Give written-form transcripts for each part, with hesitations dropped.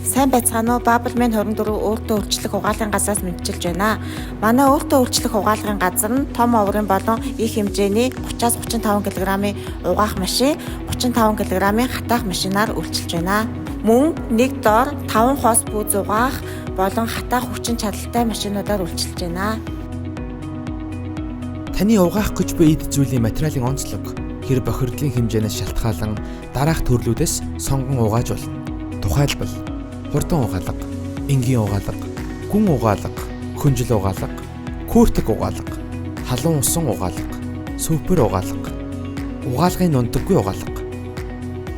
Сайн байцгаана уу? Бабелмын 24 өөртөө өөрчлөх угаалгын газраас мэдчилж байна. Манай өөртөө өөрчлөх угаалгын газар нь том оврын болон их хэмжээний 30-35 кг-ийн угаах машин, 35 кг-ийн хатаах машинаар үйлчилж байна. Мөн нэг доор 5 хос пүүз угаах болон хатаах хүчин чадалтай машинуудаар үйлчилж байна. Таны угаах гэж буй эд зүйлийн материалын онцлог хэр бохирдлын хэмжээнээс шалтгаалan дараах төрлүүдээс сонгон угааж болно. Тухайлбал хурдан угаалга, энгийн угаалга, гүн угаалга, хөнжил угаалга, күүртэг угаалга, халуун усан угаалга, супер угаалга, угаалгын нунтаггүй угаалга.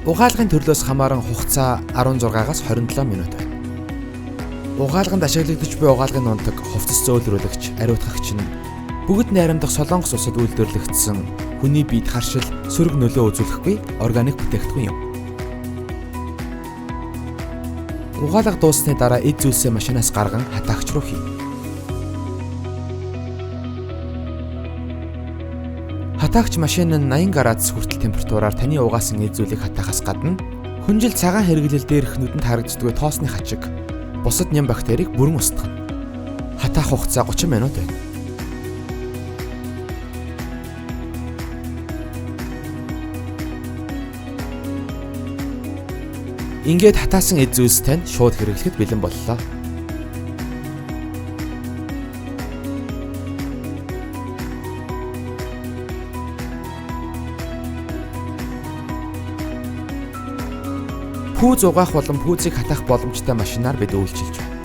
Угаалгын төрлөөс хамааран хугацаа 16-аас 27 минут байна. Угаалганд ашиглагдаж буй угаалгын нунтаг хувцас зөөлрүүлэгч, ариутгагч нь бүгд найрамдах солонгос усад үйлдвэрлэгдсэн хүний биед харшил, сөрөг нөлөө үзүүлэхгүй органик бүтээгдэхүүн юм. Угаалга дууссаны дараа эд зүйлсээ машинаас гарган хатаагч руу хий. Хатаагч машин нь 80 градус хүртэл температураар таны угаасан эд зүйлийг хатаахаас гадна хүнжил цагаан хэрэглэл дээрх нүдэнд харагддаг тоосны хачиг бусад ням бактерийг бүрэн устгана. Хатаах хугацаа 30 минут байна. Ингээд хатаасан эд зүйлс тань шууд хэрэглэхэд бэлэн боллоо. Пүүз угаах болон пүүзийг хатаах боломжтой машинаар бид үйлчилж байна.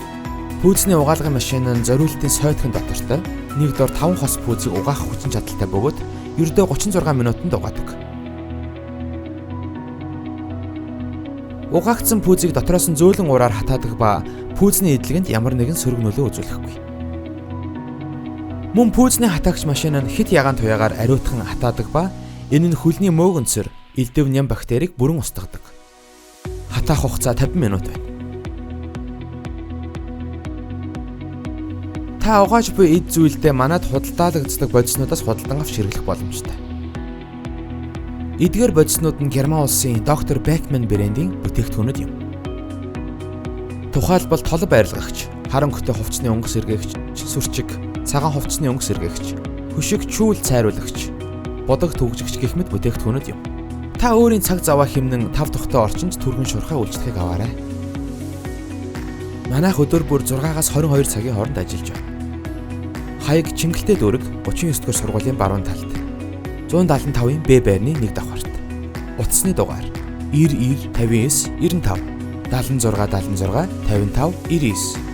Пүүзний угаалгын машин нь зориултын сойтхон дотортой нэг дор 5 хос пүүзийг угаах хүчин чадалтай бөгөөд ердөө 36 минутанд угаадаг. Угаагдсан пүүзийг дотроос нь зөөлөн ураар хатаадаг ба пүүзний эдлэгэнд ямар нэгэн сөрөг нөлөө үзүүлэхгүй. Мөн пүүзний хатаагч машин нь хит ягаан туяагаар ариутхан хатаадаг ба энэ нь хөлний мөөгөнцөр элдэв ням бактерийг бүрэн устгадаг. Хатаах хугацаа 50 минут байна. Та угааж буй эд зүйлдээ манад худалдаалагддаг бодиснуудаас худалдан авч хэрэглэх боломжтой. Эдгээр бодиснууд нь Герман улсын доктор Бекман брендийн бүтээгдэхүүнүүд юм. Тухайлбал толб арилгагч, харанхуйтай хувцсны өнгө сэргээгч, сүрчиг, цагаан хувцсны өнгө сэргээгч, хөшиг чүүл цайруулагч, бодог төгжигч гэх мэт бүтээгдэхүүнүүд юм. Та өөрийн цаг заваа хэмнэн 5 тухтай орчинд түргэн шуурхай үйлчлэгийг аваарай. Манайх өдөр бүр 6-аас 22 цагийн хооронд ажиллаж байна. Хаяг Чингэлтэй дүүрэг 39-р сургуулийн баруун талд. 175-ын Б байрны 1 давхарт. Утасны дугаар 99 59 95 76 76 55 99